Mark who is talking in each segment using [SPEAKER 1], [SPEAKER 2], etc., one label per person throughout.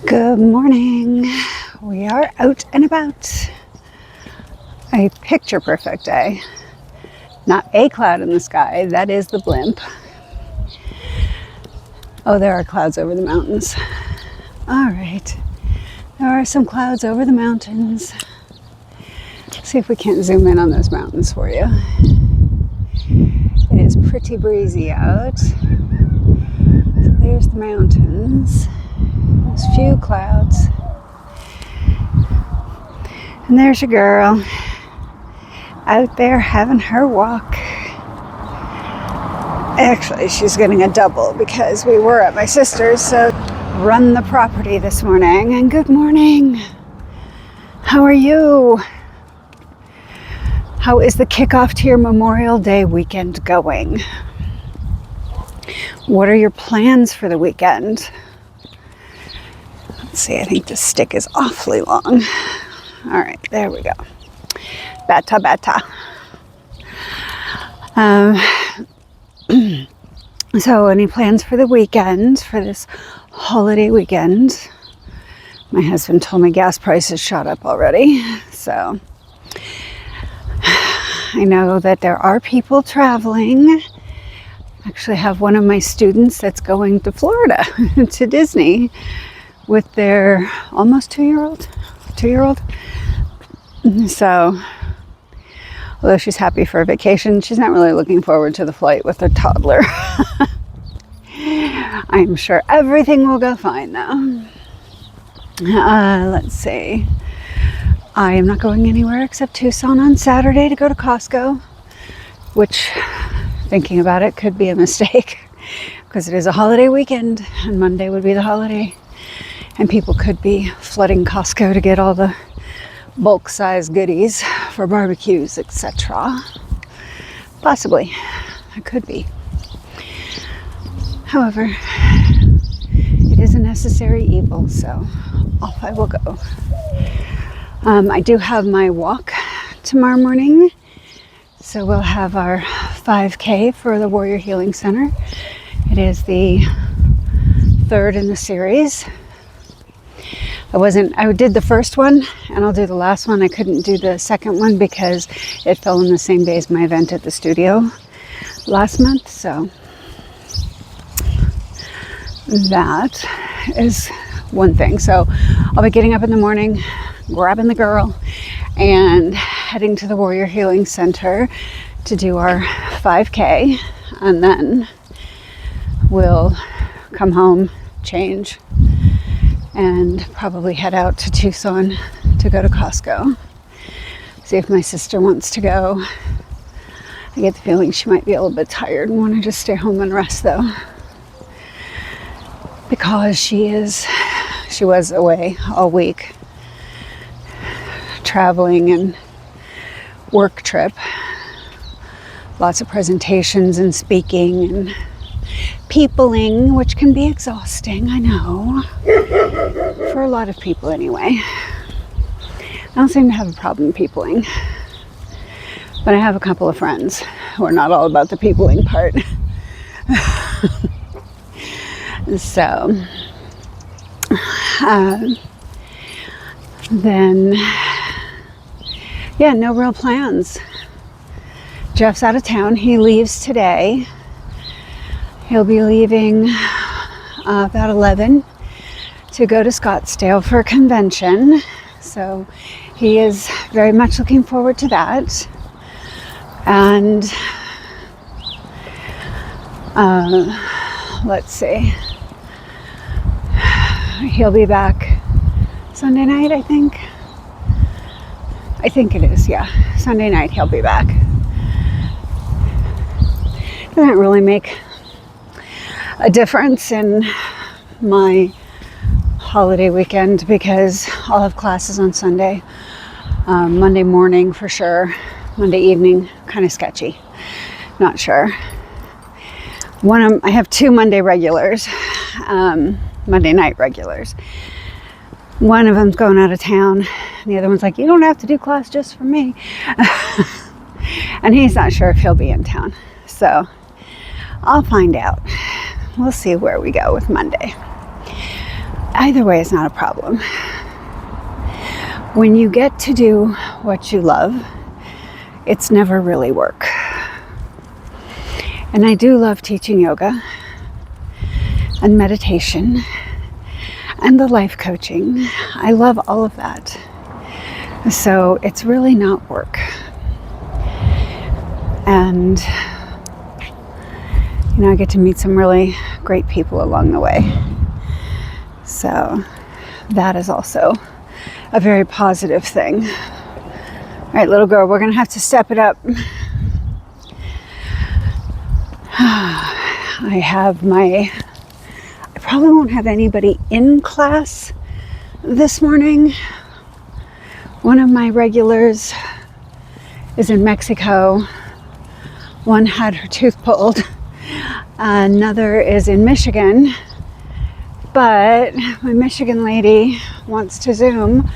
[SPEAKER 1] Good morning. We are out and about. A picture perfect day. Not a cloud in the sky, that is the blimp. Oh, there are clouds over the mountains. All right. There are some clouds over the mountains. See if we can't zoom in on those mountains for you. It is pretty breezy out. So there's the mountains. There's a few clouds. And there's your girl out there having her walk. Actually, she's getting a double because we were at my sister's, so run the property this morning. And good morning. How are you? How is the kickoff to your Memorial Day weekend going? What are your plans for the weekend? Let's see, I think this stick is awfully long. All right, there we go. Bata. So any plans for the weekend, for this holiday weekend? My husband told me gas prices shot up already, so I know that there are people traveling. I actually have one of my students that's going to Florida to Disney with their almost two-year-old. So although she's happy for a vacation, she's not really looking forward to the flight with her toddler. I'm sure everything will go fine though. Let's see. I am not going anywhere except Tucson on Saturday to go to Costco, which, thinking about it, could be a mistake because it is a holiday weekend and Monday would be the holiday and people could be flooding Costco to get all the bulk size goodies for barbecues, etc. Possibly. It could be. However, it is a necessary evil, so off I will go. I do have my walk tomorrow morning, so we'll have our 5K for the Warrior Healing Center. It is the third in the series. I did the first one and I'll do the last one. I couldn't do the second one because it fell on the same day as my event at the studio last month. So that is one thing. So I'll be getting up in the morning, grabbing the girl and heading to the Warrior Healing Center to do our 5K. And then we'll come home, change, and probably head out to Tucson to go to Costco. See if my sister wants to go. I get the feeling she might be a little bit tired and want to just stay home and rest though. Because she was away all week, traveling and work trip. Lots of presentations and speaking and peopling, which can be exhausting, I know. For a lot of people anyway. I don't seem to have a problem peopling. But I have a couple of friends who are not all about the peopling part. So, then, yeah, no real plans. Jeff's out of town. He leaves today. He'll be leaving about 11 to go to Scottsdale for a convention. So he is very much looking forward to that. And let's see. He'll be back Sunday night, I think. I think it is, yeah. Sunday night he'll be back. Doesn't really make a difference in my holiday weekend because I'll have classes on Sunday. Monday morning for sure. Monday evening, kind of sketchy. Not sure. I have two Monday regulars. Monday night regulars. One of them's going out of town. And the other one's like, you don't have to do class just for me. And he's not sure if he'll be in town. So I'll find out. We'll see where we go with Monday. either way is not a problem. When you get to do what you love, it's never really work. And I do love teaching yoga and meditation and the life coaching. I love all of that. So it's really not work. And, you know, I get to meet some really great people along the way. So that is also a very positive thing. All right, little girl, we're gonna have to step it up. I probably won't have anybody in class this morning. One of my regulars is in Mexico. One had her tooth pulled. Another is in Michigan. But my Michigan lady wants to Zoom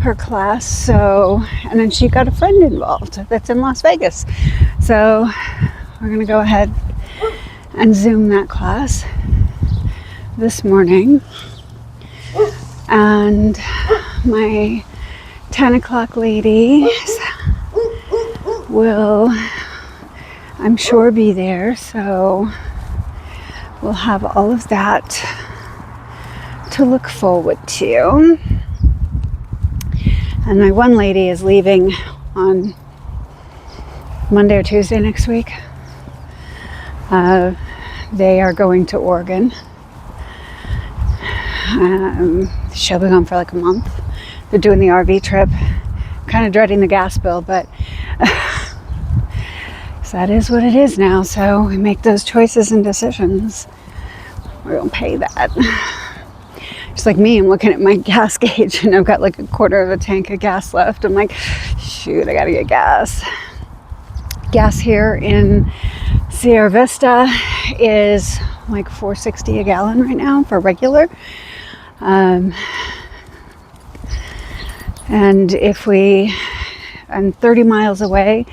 [SPEAKER 1] her class, and then she got a friend involved that's in Las Vegas. So we're gonna go ahead and Zoom that class this morning. And my 10 o'clock ladies will, I'm sure, be there. So we'll have all of that to look forward to. And my one lady is leaving on Monday or Tuesday next week. They are going to Oregon. She'll be gone for like a month. They're doing the RV trip. Kind of dreading the gas bill, but so that is what it is now. So we make those choices and decisions. We're gonna pay that. Just like me, I'm looking at my gas gauge and I've got like a quarter of a tank of gas left. I'm like, shoot, I gotta get gas. Gas here in Sierra Vista is like $4.60 a gallon right now for regular. And I'm 30 miles away,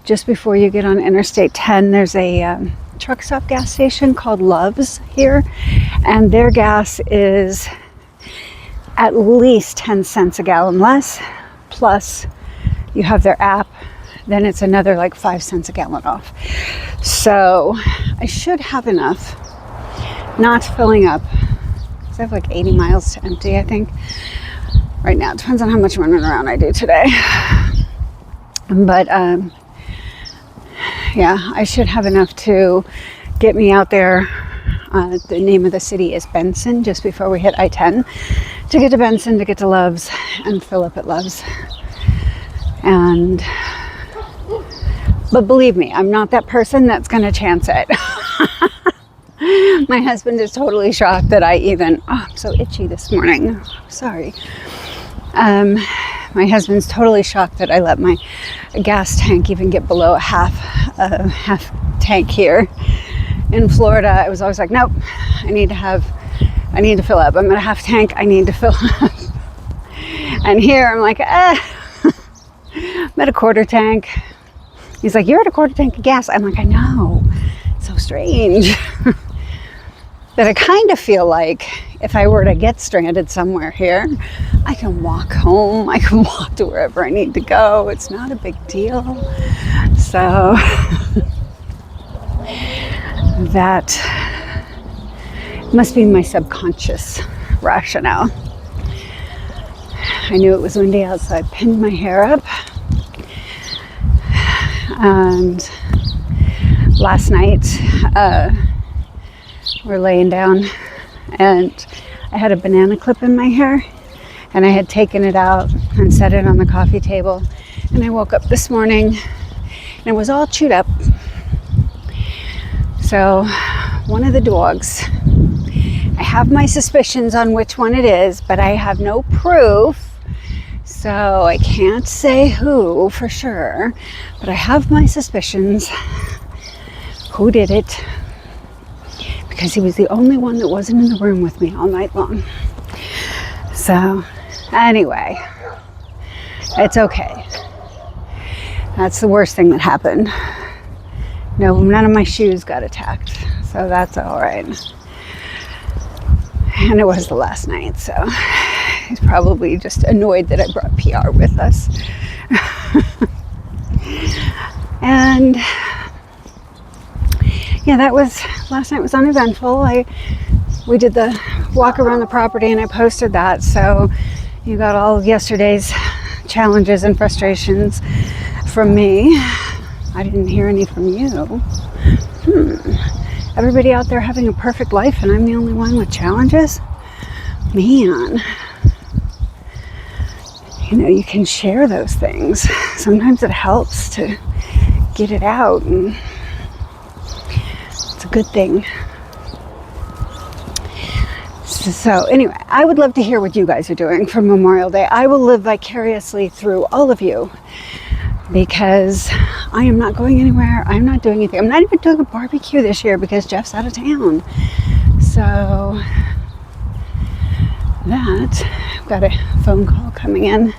[SPEAKER 1] just before you get on Interstate 10, there's a truck stop gas station called Love's here, and their gas is at least 10 cents a gallon less, plus you have their app, then it's another like 5 cents a gallon off. So I should have enough, not filling up, because I have like 80 miles to empty, I think, right now. It depends on how much running around I do today. But yeah, I should have enough to get me out there. The name of the city is Benson, just before we hit I-10, to get to Benson, to get to Love's, and fill up at Love's. But believe me, I'm not that person that's going to chance it. My husband is totally shocked that I even, I'm so itchy this morning. Sorry. My husband's totally shocked that I let my gas tank even get below a half tank here. In Florida, I was always like, nope, I need to fill up. I'm at a half tank, I need to fill up. And here I'm like, I'm at a quarter tank. He's like, you're at a quarter tank of gas. I'm like, I know, it's so strange. But I kind of feel like if I were to get stranded somewhere here, I can walk home, I can walk to wherever I need to go. It's not a big deal. So that must be my subconscious rationale. I knew it was windy out, so I pinned my hair up. And last night, we're laying down and I had a banana clip in my hair, and I had taken it out and set it on the coffee table, and I woke up this morning and it was all chewed up. So one of the dogs, I have my suspicions on which one it is, but I have no proof, so I can't say who for sure, but I have my suspicions who did it, because he was the only one that wasn't in the room with me all night long. So anyway, it's okay. That's the worst thing that happened. No, none of my shoes got attacked, so that's all right. And it was the last night, so he's probably just annoyed that I brought Pyaar with us. And yeah, last night was uneventful. We did the walk around the property and I posted that, so you got all of yesterday's challenges and frustrations from me. I didn't hear any from you. Everybody out there having a perfect life and I'm the only one with challenges? Man. You know, you can share those things. Sometimes it helps to get it out, and it's a good thing. So anyway, I would love to hear what you guys are doing for Memorial Day. I will live vicariously through all of you because I am not going anywhere. I'm not doing anything. I'm not even doing a barbecue this year because Jeff's out of town. So I've got a phone call coming in.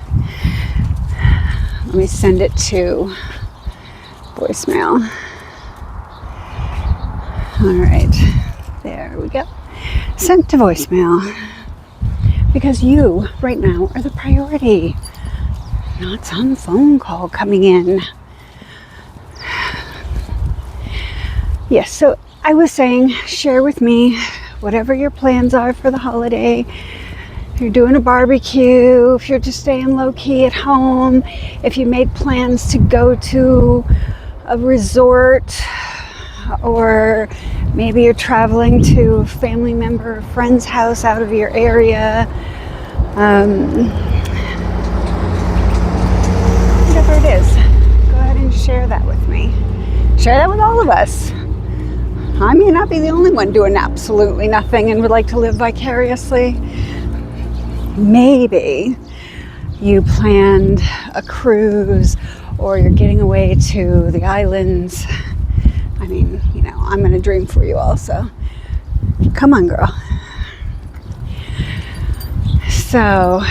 [SPEAKER 1] Let me send it to voicemail. All right, there we go. Sent to voicemail. Because you, right now, are the priority. Not some phone call coming in. Yes, so I was saying, share with me whatever your plans are for the holiday. If you're doing a barbecue, if you're just staying low-key at home, if you made plans to go to a resort, or maybe you're traveling to a family member or friend's house out of your area. Whatever it is, go ahead and share that with me. Share that with all of us. I may not be the only one doing absolutely nothing and would like to live vicariously. Maybe you planned a cruise or you're getting away to the islands. I mean, you know, I'm going to dream for you also. Come on, girl. So,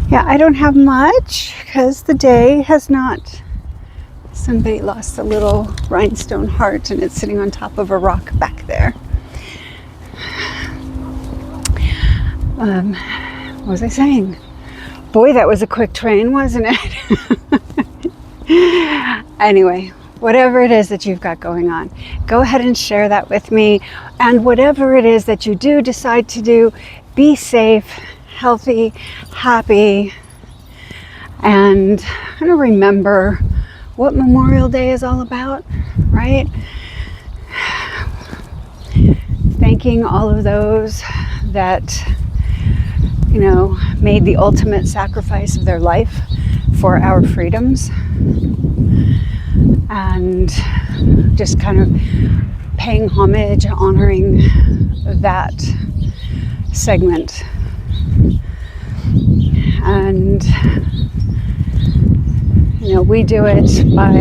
[SPEAKER 1] yeah, I don't have much because the day has not... Somebody lost a little rhinestone heart and it's sitting on top of a rock back there. What was I saying? Boy, that was a quick train, wasn't it? Anyway, whatever it is that you've got going on, go ahead and share that with me. And whatever it is that you do decide to do, be safe, healthy, happy, and kind of remember what Memorial Day is all about, right? Thanking all of those that, you know, made the ultimate sacrifice of their life for our freedoms. And just kind of paying homage, honoring that segment. And, you know, we do it by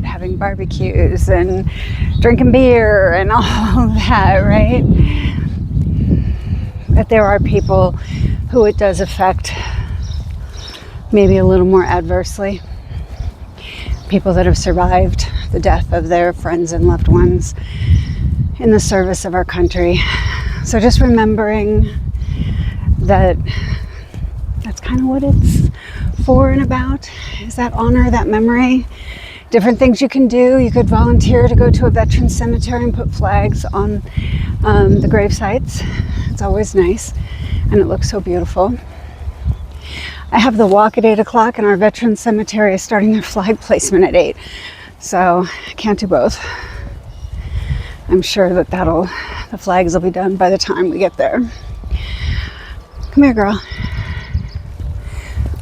[SPEAKER 1] having barbecues and drinking beer and all that, right? But there are people who it does affect maybe a little more adversely. People that have survived the death of their friends and loved ones in the service of our country. So just remembering that that's kind of what it's for and about, is that honor, that memory. Different things you can do. You could volunteer to go to a veteran cemetery and put flags on the grave sites. It's always nice and it looks so beautiful. I have the walk at 8 o'clock and our veteran cemetery is starting their flag placement at 8. So I can't do both. I'm sure that the flags will be done by the time we get there. Come here, girl.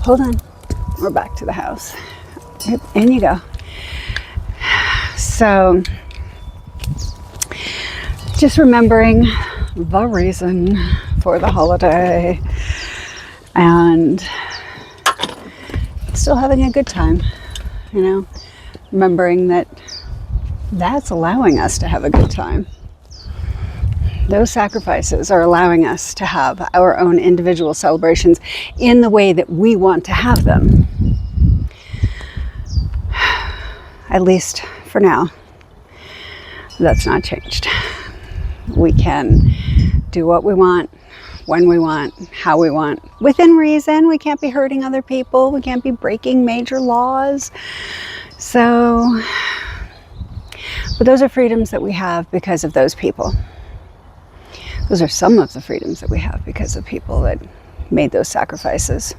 [SPEAKER 1] Hold on. We're back to the house. Yep, in you go. So, just remembering the reason for the holiday and still having a good time, you know, remembering that that's allowing us to have a good time. Those sacrifices are allowing us to have our own individual celebrations in the way that we want to have them. At least for now. That's not changed. We can do what we want, when we want, how we want, within reason. We can't be hurting other people. We can't be breaking major laws. So, but those are freedoms that we have because of those people. Those are some of the freedoms that we have because of people that made those sacrifices.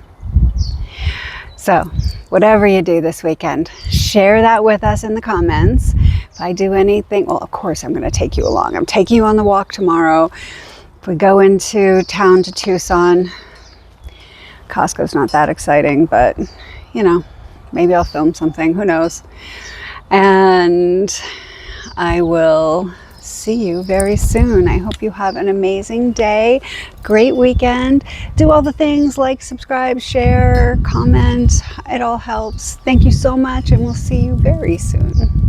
[SPEAKER 1] So, whatever you do this weekend, share that with us in the comments. If I do anything, well, of course I'm going to take you along. I'm taking you on the walk tomorrow. If we go into town to Tucson, Costco's not that exciting, but you know, maybe I'll film something, who knows. And I will see you very soon. I hope you have an amazing day, great weekend. Do all the things like subscribe, share, comment. It all helps. Thank you so much, and we'll see you very soon.